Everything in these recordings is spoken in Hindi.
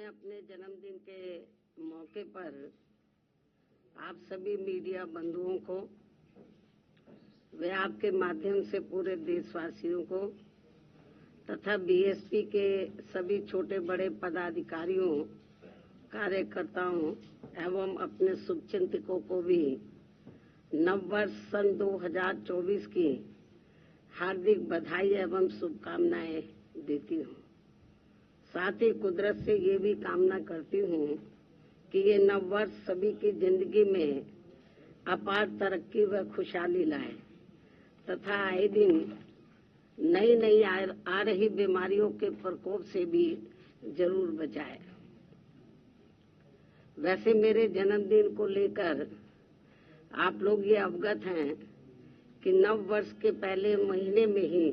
मैं अपने जन्मदिन के मौके पर आप सभी मीडिया बंधुओं को वे आपके माध्यम से पूरे देशवासियों को तथा बीएसपी के सभी छोटे बड़े पदाधिकारियों, कार्यकर्ताओं एवं अपने शुभचिंतकों को भी नववर्ष सन 2024 की हार्दिक बधाई एवं शुभकामनाएं देती हूँ। साथ ही कुदरत से ये भी कामना करती हूँ कि ये नववर्ष सभी की जिंदगी में अपार तरक्की व खुशहाली लाए तथा आए दिन नई नई आ रही बीमारियों के प्रकोप से भी जरूर बचाए। वैसे मेरे जन्मदिन को लेकर आप लोग ये अवगत हैं कि नव वर्ष के पहले महीने में ही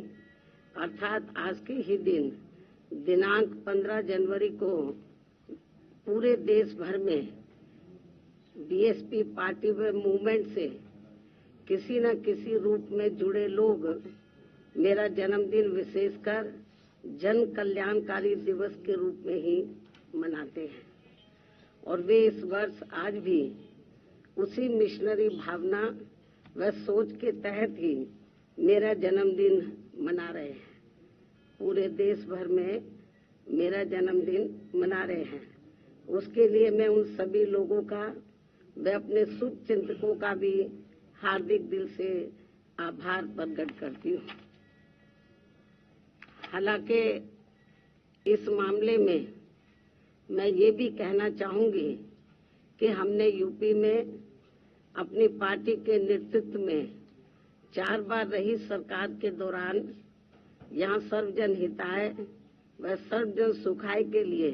अर्थात आज के ही दिन दिनांक 15 जनवरी को पूरे देश भर में बीएसपी पार्टी व मूवमेंट से किसी न किसी रूप में जुड़े लोग मेरा जन्मदिन विशेषकर जन कल्याणकारी दिवस के रूप में ही मनाते हैं और वे इस वर्ष आज भी उसी मिशनरी भावना व सोच के तहत ही मेरा जन्मदिन मना रहे हैं। पूरे देश भर में मेरा जन्मदिन मना रहे हैं। उसके लिए मैं उन सभी लोगों का व अपने शुभचिंतकों का भी हार्दिक दिल से आभार प्रकट करती हूँ। हालांकि इस मामले में मैं ये भी कहना चाहूंगी कि हमने यूपी में अपनी पार्टी के नेतृत्व में 4 बार रही सरकार के दौरान यहाँ सर्वजन हिताय व सर्वजन सुखाय के लिए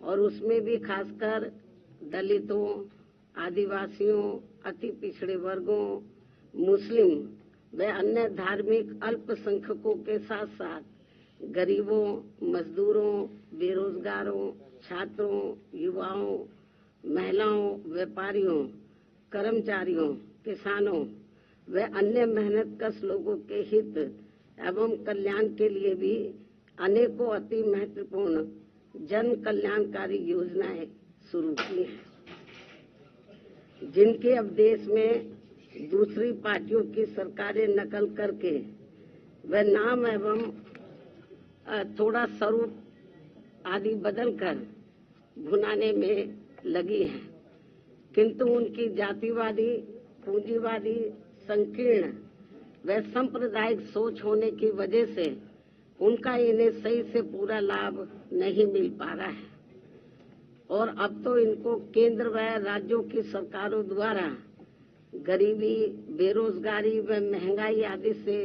और उसमें भी खासकर दलितों, आदिवासियों, अति पिछड़े वर्गों, मुस्लिम व अन्य धार्मिक अल्पसंख्यकों के साथ साथ गरीबों, मजदूरों, बेरोजगारों, छात्रों, युवाओं, महिलाओं, व्यापारियों, कर्मचारियों, किसानों व अन्य मेहनतकश लोगों के हित एवं कल्याण के लिए भी अनेकों अति महत्वपूर्ण जन कल्याणकारी योजनाएं शुरू की हैं, जिनके अब देश में दूसरी पार्टियों की सरकारें नकल करके व नाम एवं थोड़ा स्वरूप आदि बदलकर भुनाने में लगी हैं, किंतु उनकी जातिवादी, पूंजीवादी, संकीर्ण व सांप्रदायिक सोच होने की वजह से उनका इन्हें सही से पूरा लाभ नहीं मिल पा रहा है और अब तो इनको केंद्र व राज्यों की सरकारों द्वारा गरीबी, बेरोजगारी व महंगाई आदि से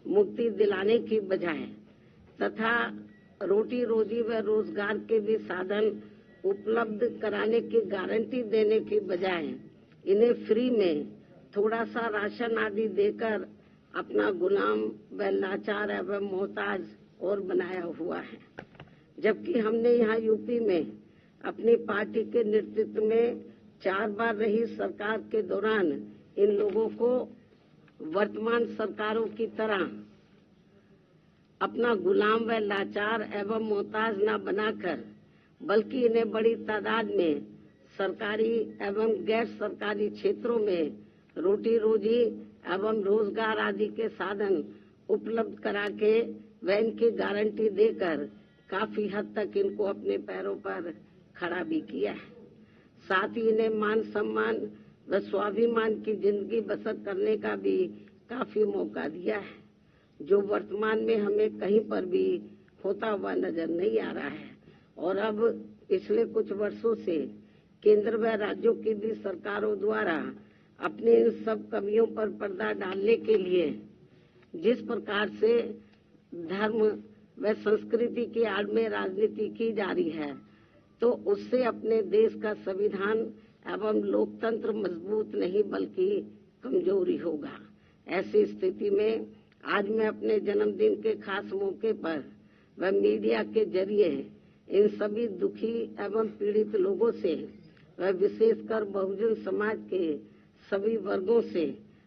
मुक्ति दिलाने की बजाय तथा रोटी रोजी व रोजगार के भी साधन उपलब्ध कराने की गारंटी देने की बजाय इन्हें फ्री में थोड़ा सा राशन आदि देकर अपना गुलाम व लाचार एवं मोहताज और बनाया हुआ है। जबकि हमने यहाँ यूपी में अपनी पार्टी के नेतृत्व में 4 बार रही सरकार के दौरान इन लोगों को वर्तमान सरकारों की तरह अपना गुलाम व लाचार एवं मोहताज न बनाकर बल्कि इन्हें बड़ी तादाद में सरकारी एवं गैर सरकारी क्षेत्रों में रोटी रोजी एवं रोजगार आदि के साधन उपलब्ध करा के व इनकी गारंटी देकर काफी हद तक इनको अपने पैरों पर खड़ा भी किया है। साथ ही इन्हें मान सम्मान व स्वाभिमान की जिंदगी बसर करने का भी काफी मौका दिया है, जो वर्तमान में हमें कहीं पर भी होता हुआ नजर नहीं आ रहा है। और अब पिछले कुछ वर्षों से केंद्र व राज्यों की भी सरकारों द्वारा अपने इन सब कमियों पर पर्दा डालने के लिए जिस प्रकार से धर्म व संस्कृति की आड़ में राजनीति की जा रही है, तो उससे अपने देश का संविधान एवं लोकतंत्र मजबूत नहीं बल्कि कमजोरी होगा। ऐसी स्थिति में आज मैं अपने जन्मदिन के खास मौके पर व मीडिया के जरिए इन सभी दुखी एवं पीड़ित लोगों से व विशेषकर बहुजन समाज के सभी वर्गों से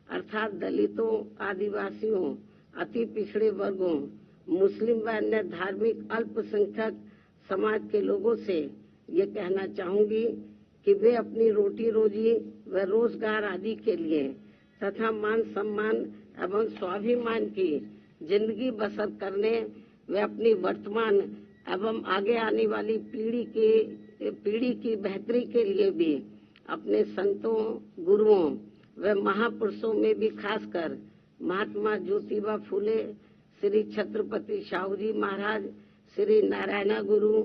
अर्थात दलितों, आदिवासियों, अति पिछड़े वर्गों, मुस्लिम व अन्य धार्मिक अल्पसंख्यक समाज के लोगों से ये कहना चाहूंगी कि वे अपनी रोटी रोजी व रोजगार आदि के लिए तथा मान सम्मान एवं स्वाभिमान की जिंदगी बसर करने व अपनी वर्तमान एवं आगे आने वाली पीढ़ी की बेहतरी के लिए भी अपने संतों, गुरुओं व महापुरुषों में भी खासकर महात्मा ज्योतिबा फूले, श्री छत्रपति शाहू जी महाराज, श्री नारायण गुरु,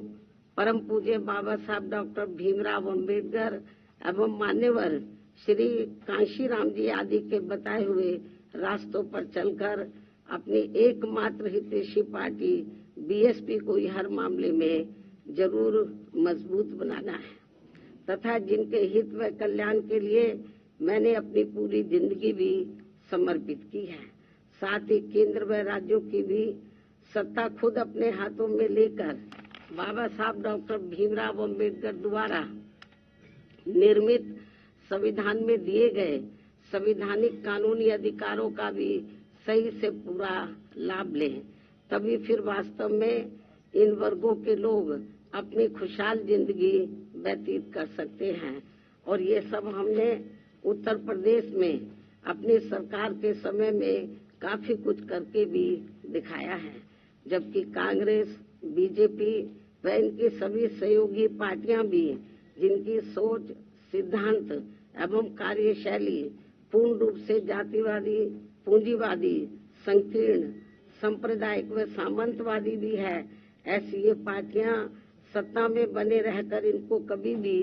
परम पूज्य बाबा साहब डॉक्टर भीमराव अंबेडकर एवं मान्यवर श्री कांशीराम जी आदि के बताए हुए रास्तों पर चलकर अपनी एकमात्र हितैषी पार्टी बीएसपी को हर मामले में जरूर मजबूत बनाना है तथा जिनके हित व कल्याण के लिए मैंने अपनी पूरी जिंदगी भी समर्पित की है। साथ ही केंद्र व राज्यों की भी सत्ता खुद अपने हाथों में लेकर बाबा साहब डॉक्टर भीमराव अंबेडकर द्वारा निर्मित संविधान में दिए गए संवैधानिक कानूनी अधिकारों का भी सही से पूरा लाभ लें, तभी फिर वास्तव में इन वर्गों के लोग अपनी खुशहाल जिंदगी व्यतीत कर सकते हैं। और ये सब हमने उत्तर प्रदेश में अपनी सरकार के समय में काफी कुछ करके भी दिखाया है, जबकि कांग्रेस, बीजेपी व इनकी सभी सहयोगी पार्टियां भी जिनकी सोच, सिद्धांत एवं कार्यशैली पूर्ण रूप से जातिवादी, पूंजीवादी, संकीर्ण, सांप्रदायिक व सामंतवादी भी है, ऐसी ये पार्टियां सत्ता में बने रहकर इनको कभी भी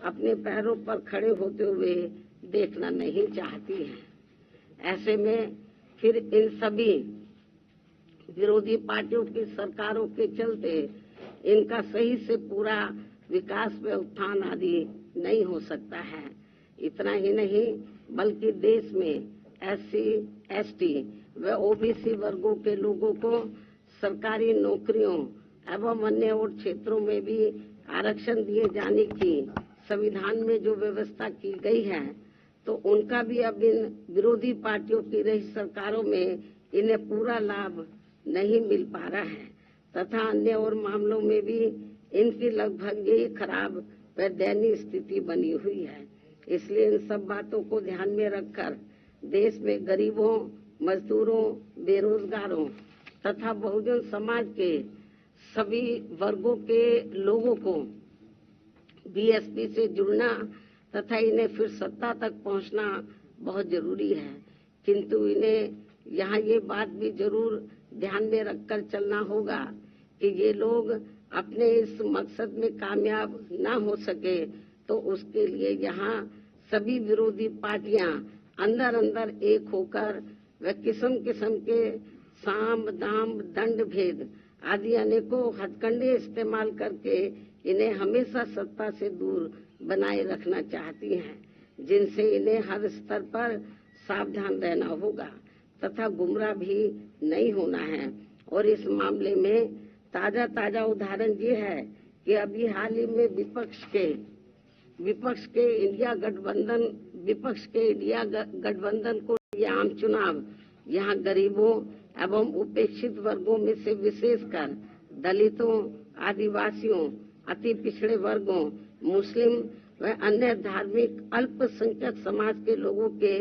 अपने पैरों पर खड़े होते हुए देखना नहीं चाहती हैं। ऐसे में फिर इन सभी विरोधी पार्टियों की सरकारों के चलते इनका सही से पूरा विकास व उत्थान आदि नहीं हो सकता है। इतना ही नहीं बल्कि देश में SC, ST व OBC वर्गों के लोगों को सरकारी नौकरियों एवं अन्य और क्षेत्रों में भी आरक्षण दिए जाने की संविधान में जो व्यवस्था की गई है, तो उनका भी अब इन विरोधी पार्टियों की रही सरकारों में इन्हें पूरा लाभ नहीं मिल पा रहा है तथा अन्य और मामलों में भी इनकी लगभग यही खराब व दयनीय स्थिति बनी हुई है। इसलिए इन सब बातों को ध्यान में रखकर देश में गरीबों, मजदूरों, बेरोजगारों तथा बहुजन समाज के सभी वर्गों के लोगों को बीएसपी से जुड़ना तथा इन्हें फिर सत्ता तक पहुंचना बहुत जरूरी है। किंतु इन्हें यहाँ ये बात भी जरूर ध्यान में रखकर चलना होगा कि ये लोग अपने इस मकसद में कामयाब ना हो सके तो उसके लिए यहाँ सभी विरोधी पार्टियां अंदर अंदर एक होकर व किस्म किस्म के साम, दाम, दंड भेद आदि अनेकों हथकंडे इस्तेमाल करके इन्हें हमेशा सत्ता से दूर बनाए रखना चाहती हैं, जिनसे इन्हें हर स्तर पर सावधान रहना होगा तथा गुमराह भी नहीं होना है। और इस मामले में ताजा उदाहरण ये है कि अभी हाल ही में विपक्ष के इंडिया गठबंधन को ये आम चुनाव यहाँ गरीबों एवं उपेक्षित वर्गों में से विशेषकर दलितों, आदिवासियों, अति पिछड़े वर्गों, मुस्लिम व अन्य धार्मिक अल्पसंख्यक समाज के लोगों के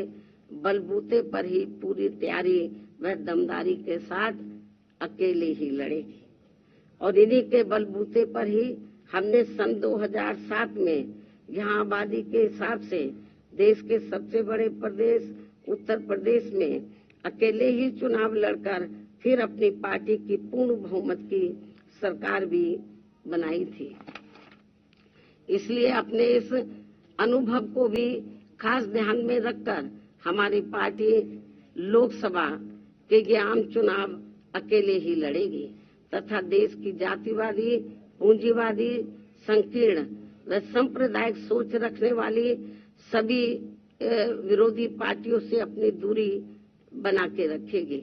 बलबूते पर ही पूरी तैयारी व दमदारी के साथ अकेले ही लड़ेगी। और इन्हीं के बलबूते पर ही हमने सन 2007 में यहाँ आबादी के हिसाब से देश के सबसे बड़े प्रदेश उत्तर प्रदेश में अकेले ही चुनाव लड़कर फिर अपनी पार्टी की पूर्ण बहुमत की सरकार भी बनाई थी। इसलिए अपने इस अनुभव को भी खास ध्यान में रखकर हमारी पार्टी लोकसभा के ये आम चुनाव अकेले ही लड़ेगी तथा देश की जातिवादी, पूंजीवादी, संकीर्ण व सांप्रदायिक सोच रखने वाली सभी विरोधी पार्टियों से अपनी दूरी बना के रखेगी।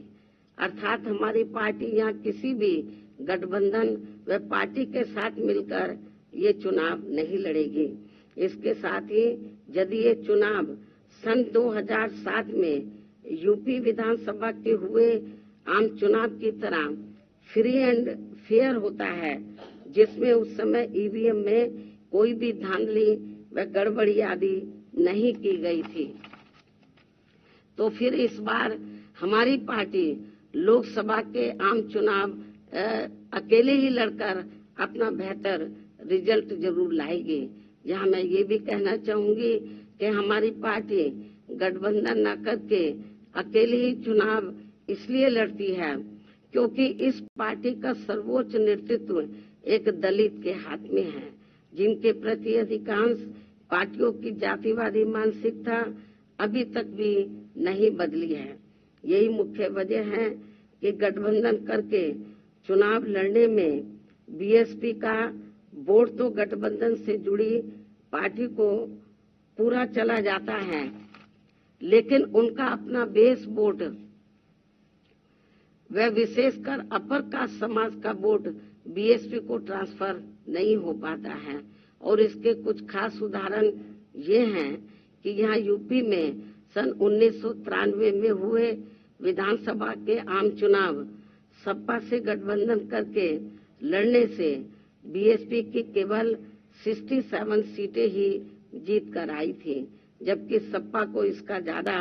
अर्थात हमारी पार्टी यहाँ किसी भी गठबंधन व पार्टी के साथ मिलकर ये चुनाव नहीं लड़ेगी। इसके साथ ही यदि ये चुनाव सन 2007 में यूपी विधानसभा के हुए आम चुनाव की तरह फ्री एंड फेयर होता है, जिसमें उस समय ईवीएम में कोई भी धांधली व गड़बड़ी आदि नहीं की गई थी। तो फिर इस बार हमारी पार्टी लोकसभा के आम चुनाव अकेले ही लड़कर अपना बेहतर रिजल्ट जरूर लाएगी। यहाँ मैं ये भी कहना चाहूंगी कि हमारी पार्टी गठबंधन न करके अकेले ही चुनाव इसलिए लड़ती है क्योंकि इस पार्टी का सर्वोच्च नेतृत्व एक दलित के हाथ में है, जिनके प्रति अधिकांश पार्टियों की जातिवादी मानसिकता अभी तक भी नहीं बदली है। यही मुख्य वजह है कि गठबंधन करके चुनाव लड़ने में बीएसपी का वोट तो गठबंधन से जुड़ी पार्टी को पूरा चला जाता है, लेकिन उनका अपना बेस वोट व विशेषकर अपर कास्ट समाज का वोट बीएसपी को ट्रांसफर नहीं हो पाता है। और इसके कुछ खास उदाहरण ये हैं कि यहाँ यूपी में सन 1993 में हुए विधानसभा के आम चुनाव सपा से गठबंधन करके लड़ने से बीएसपी की केवल 67 सीटें ही जीत कर आई थी, जबकि सपा को इसका ज्यादा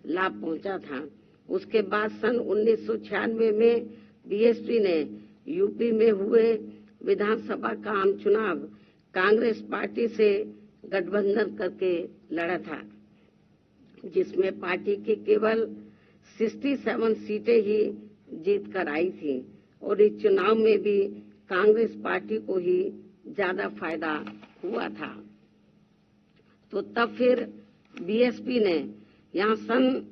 लाभ पहुंचा था। उसके बाद सन 1996 में बीएसपी ने यूपी में हुए विधानसभा का आम चुनाव कांग्रेस पार्टी से गठबंधन करके लड़ा था, जिसमें पार्टी की केवल 67 सीटें ही जीत कर आई थी और इस चुनाव में भी कांग्रेस पार्टी को ही ज्यादा फायदा हुआ था। तो तब फिर बीएसपी ने यहाँ सन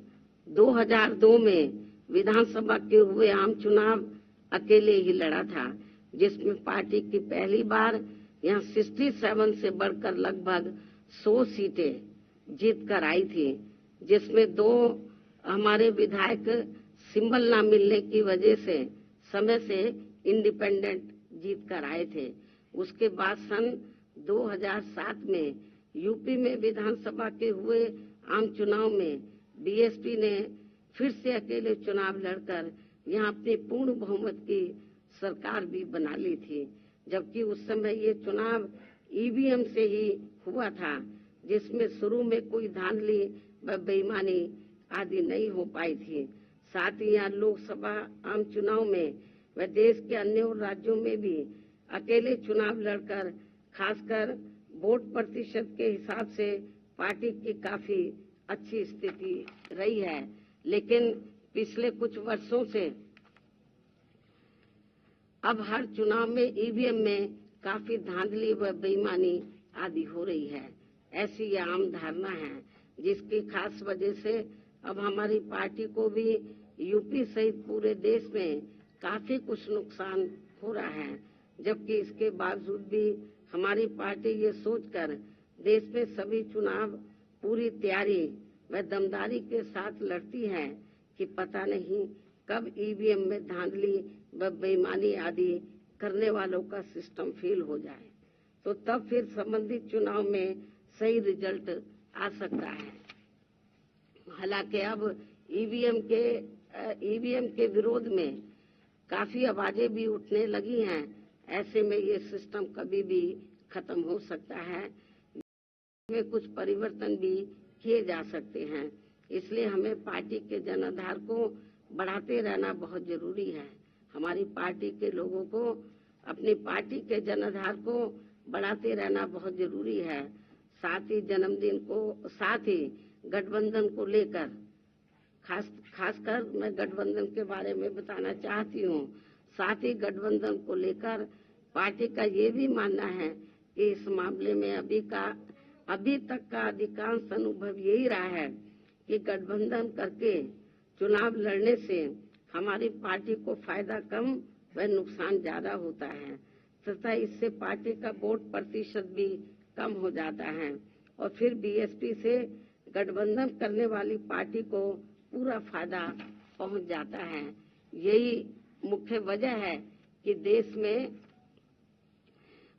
2002 में विधानसभा के हुए आम चुनाव अकेले ही लड़ा था, जिसमें पार्टी की पहली बार यहाँ 67 से बढ़कर लगभग 100 सीटें जीत कर आई थी, जिसमें 2 हमारे विधायक सिंबल न मिलने की वजह से समय से इंडिपेंडेंट जीत कर आए थे। उसके बाद सन 2007 में यूपी में विधानसभा के हुए आम चुनाव में बीएसपी ने फिर से अकेले चुनाव लड़कर यहाँ अपनी पूर्ण बहुमत की सरकार भी बना ली थी, जबकि उस समय ये चुनाव ईवीएम से ही हुआ था, जिसमें शुरू में कोई धांधली व बेईमानी आदि नहीं हो पाई थी। साथ ही यहाँ लोकसभा आम चुनाव में व देश के अन्य राज्यों में भी अकेले चुनाव लड़कर खासकर वोट प्रतिशत के हिसाब से पार्टी की काफी अच्छी स्थिति रही है, लेकिन पिछले कुछ वर्षों से अब हर चुनाव में ईवीएम में काफी धांधली व बेईमानी आदि हो रही है। ऐसी ये आम धारणा है, जिसकी खास वजह से अब हमारी पार्टी को भी यूपी सहित पूरे देश में काफी कुछ नुकसान हो रहा है, जबकि इसके बावजूद भी हमारी पार्टी ये सोचकर देश में सभी चुनाव पूरी तैयारी व दमदारी के साथ लड़ती है कि पता नहीं कब ईवीएम में धांधली व बेईमानी आदि करने वालों का सिस्टम फेल हो जाए, तो तब फिर संबंधित चुनाव में सही रिजल्ट आ सकता है। हालांकि अब ईवीएम के विरोध में काफी आवाजें भी उठने लगी हैं। ऐसे में ये सिस्टम कभी भी खत्म हो सकता है, में कुछ परिवर्तन भी किए जा सकते हैं। इसलिए हमें पार्टी के जनाधार को बढ़ाते रहना बहुत जरूरी है। हमारी पार्टी के लोगों को अपनी पार्टी के जनाधार को बढ़ाते रहना बहुत जरूरी है। साथ ही गठबंधन को लेकर खासकर मैं गठबंधन के बारे में बताना चाहती हूँ। साथ ही गठबंधन को लेकर पार्टी का ये भी मानना है कि इस मामले में अभी तक का अधिकांश अनुभव यही रहा है कि गठबंधन करके चुनाव लड़ने से हमारी पार्टी को फायदा कम व नुकसान ज्यादा होता है तथा इससे पार्टी का वोट प्रतिशत भी कम हो जाता है और फिर बीएसपी से गठबंधन करने वाली पार्टी को पूरा फायदा पहुंच जाता है। यही मुख्य वजह है कि देश में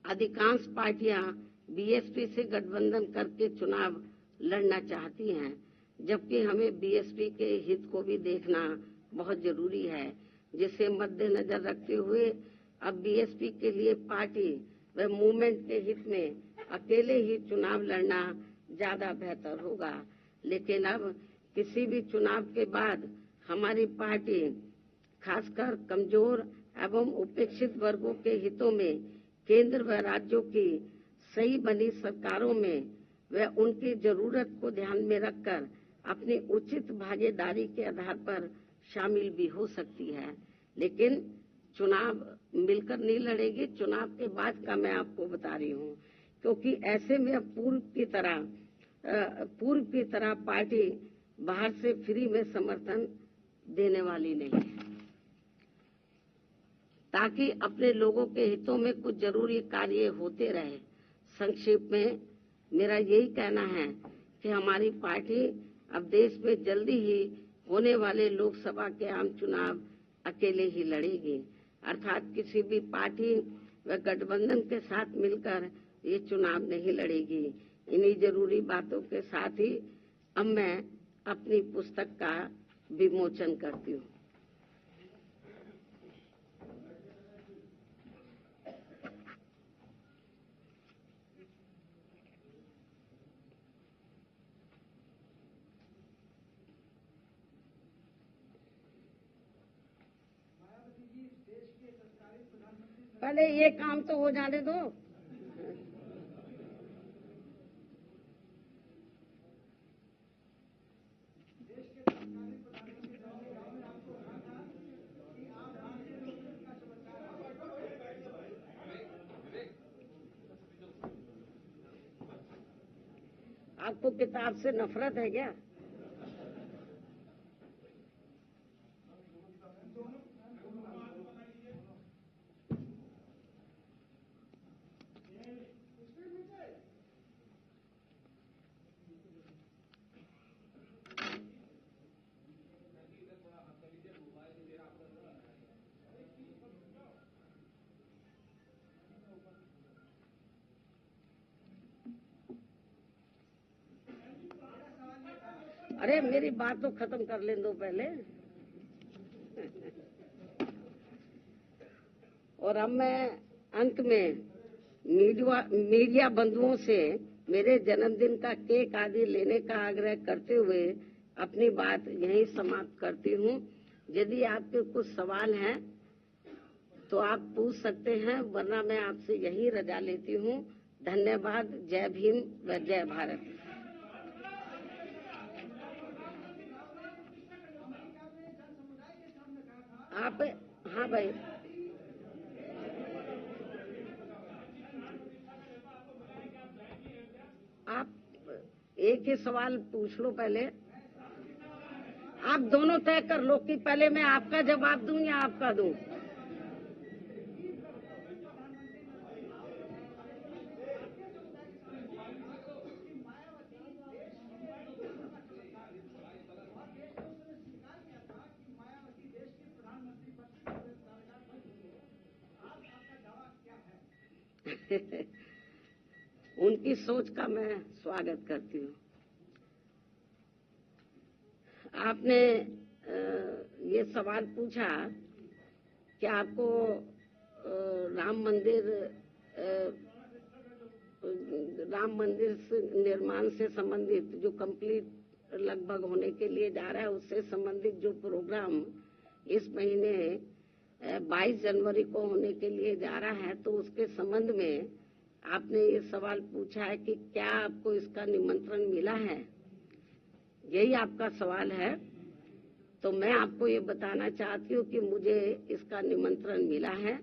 अधिकांश पार्टियां बीएसपी से गठबंधन करके चुनाव लड़ना चाहती हैं, जबकि हमें बीएसपी के हित को भी देखना बहुत जरूरी है, जिसे मद्देनजर रखते हुए अब बीएसपी के लिए पार्टी व मूवमेंट के हित में अकेले ही चुनाव लड़ना ज्यादा बेहतर होगा। लेकिन अब किसी भी चुनाव के बाद हमारी पार्टी खासकर कमजोर एवं उपेक्षित वर्गों के हितों में केंद्र व राज्यों की सही बनी सरकारों में व उनकी जरूरत को ध्यान में रखकर अपनी उचित भागीदारी के आधार पर शामिल भी हो सकती है। लेकिन चुनाव मिलकर नहीं लड़ेगी। चुनाव के बाद का मैं आपको बता रही हूँ, क्योंकि ऐसे में पूर्व की तरह पार्टी बाहर से फ्री में समर्थन देने वाली नहीं है। ताकि अपने लोगों के हितों में कुछ जरूरी कार्य होते रहे। संक्षेप में मेरा यही कहना है कि हमारी पार्टी अब देश में जल्दी ही होने वाले लोकसभा के आम चुनाव अकेले ही लड़ेगी, अर्थात किसी भी पार्टी व गठबंधन के साथ मिलकर ये चुनाव नहीं लड़ेगी। इन्हीं जरूरी बातों के साथ ही अब मैं अपनी पुस्तक का विमोचन करती हूँ। पहले ये काम तो हो जाने दो। आपको किताब से नफरत है क्या? अरे मेरी बात तो खत्म कर लें दो पहले। और अब मैं अंत में मीडिया बंधुओं से मेरे जन्मदिन का केक आदि लेने का आग्रह करते हुए अपनी बात यहीं समाप्त करती हूँ। यदि आपके कुछ सवाल हैं तो आप पूछ सकते हैं, वरना मैं आपसे यही रजा लेती हूँ। धन्यवाद। जय भीम व जय भारत। आप हाँ भाई, आप एक ही सवाल पूछ लो पहले। आप दोनों तय कर लो कि पहले मैं आपका जवाब दूं या आपका दूं। उनकी सोच का मैं स्वागत करती हूँ। आपने ये सवाल पूछा कि आपको राम मंदिर से निर्माण से संबंधित जो कंप्लीट लगभग होने के लिए जा रहा है, उससे संबंधित जो प्रोग्राम इस महीने 22 जनवरी को होने के लिए जा रहा है, तो उसके संबंध में आपने ये सवाल पूछा है कि क्या आपको इसका निमंत्रण मिला है, यही आपका सवाल है। तो मैं आपको ये बताना चाहती हूँ कि मुझे इसका निमंत्रण मिला है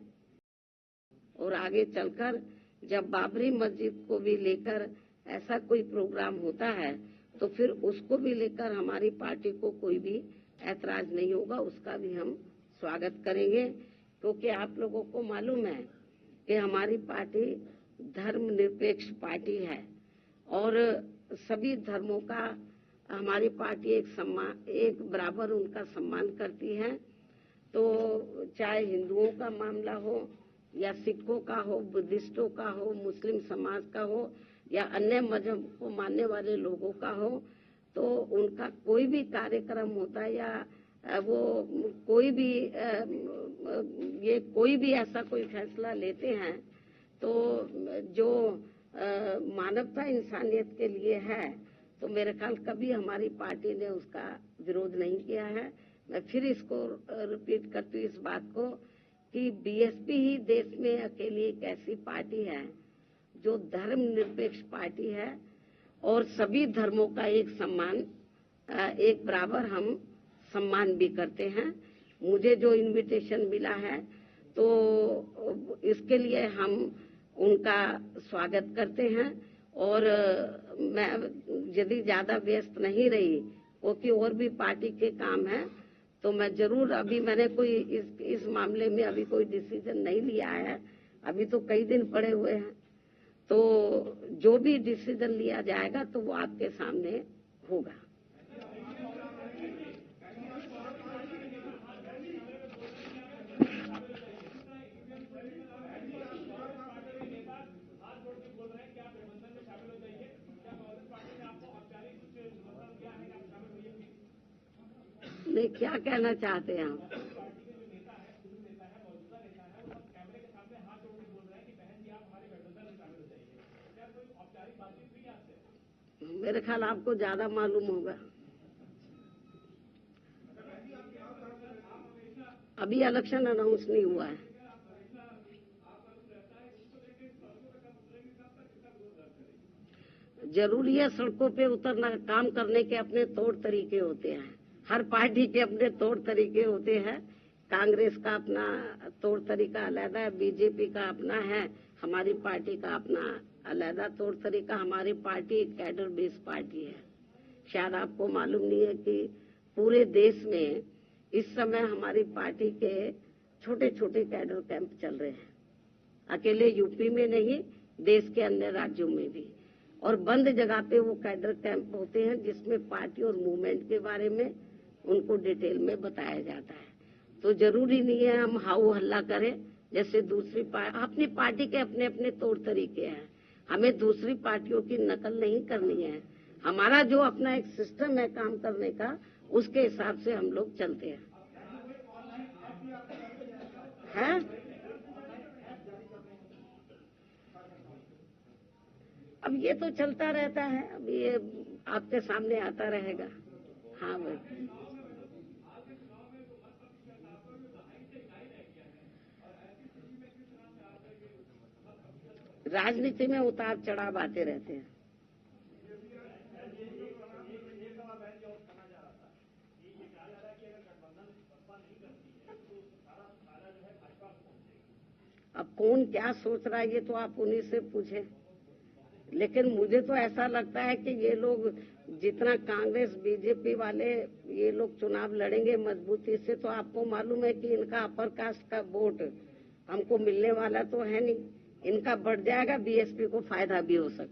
और आगे चलकर जब बाबरी मस्जिद को भी लेकर ऐसा कोई प्रोग्राम होता है तो फिर उसको भी लेकर हमारी पार्टी को कोई भी ऐतराज नहीं होगा, उसका भी हम स्वागत करेंगे। क्योंकि आप लोगों को मालूम है कि हमारी पार्टी धर्मनिरपेक्ष पार्टी है और सभी धर्मों का हमारी पार्टी एक बराबर उनका सम्मान करती है। तो चाहे हिंदुओं का मामला हो या सिखों का हो, बुद्धिस्टों का हो, मुस्लिम समाज का हो या अन्य मजहब को मानने वाले लोगों का हो, तो उनका कोई भी कार्यक्रम होता है या वो कोई भी ऐसा कोई फैसला लेते हैं तो जो मानवता इंसानियत के लिए है, तो मेरे ख्याल कभी हमारी पार्टी ने उसका विरोध नहीं किया है। मैं फिर इसको रिपीट करती हूँ इस बात को कि बीएसपी ही देश में अकेली एक ऐसी पार्टी है जो धर्मनिरपेक्ष पार्टी है और सभी धर्मों का एक सम्मान, एक बराबर हम सम्मान भी करते हैं। मुझे जो इनविटेशन मिला है तो इसके लिए हम उनका स्वागत करते हैं और मैं यदि ज्यादा व्यस्त नहीं रही क्योंकि और भी पार्टी के काम है तो मैं जरूर, अभी मैंने कोई इस मामले में अभी कोई डिसीजन नहीं लिया है, अभी तो कई दिन पड़े हुए हैं, तो जो भी डिसीजन लिया जाएगा तो वो आपके सामने होगा। नहीं, क्या कहना चाहते हैं आप? मेरे ख्याल आपको ज्यादा मालूम होगा। अभी इलेक्शन अनाउंस नहीं हुआ है। जरूरी है सड़कों पे उतरना, काम करने के अपने तौर तरीके होते हैं, हर पार्टी के अपने तौर तरीके होते हैं। कांग्रेस का अपना तौर तरीका अलग है, बीजेपी का अपना है, हमारी पार्टी का अपना अलग तौर तरीका। हमारी पार्टी एक कैडर बेस्ड पार्टी है। शायद आपको मालूम नहीं है कि पूरे देश में इस समय हमारी पार्टी के छोटे छोटे कैडर कैंप चल रहे हैं, अकेले यूपी में नहीं, देश के अन्य राज्यों में भी। और बंद जगह पे वो कैडर कैंप होते हैं जिसमें पार्टी और मूवमेंट के बारे में उनको डिटेल में बताया जाता है। तो जरूरी नहीं है हम हाउ हल्ला करें जैसे दूसरी अपनी पार्टी के अपने अपने तौर तरीके हैं, हमें दूसरी पार्टियों की नकल नहीं करनी है। हमारा जो अपना एक सिस्टम है काम करने का, उसके हिसाब से हम लोग चलते हैं। अब ये तो चलता रहता है, अब ये आपके सामने आता रहेगा। हाँ भाई, राजनीति में उतार चढ़ाव आते रहते हैं। अब कौन क्या सोच रहा है ये तो आप उन्हीं से पूछें, लेकिन मुझे तो ऐसा लगता है कि ये लोग जितना कांग्रेस बीजेपी वाले ये लोग चुनाव लड़ेंगे मजबूती से, तो आपको मालूम है कि इनका अपर कास्ट का वोट हमको मिलने वाला तो है नहीं, इनका बढ़ जाएगा, बीएसपी को फायदा भी हो सकता है।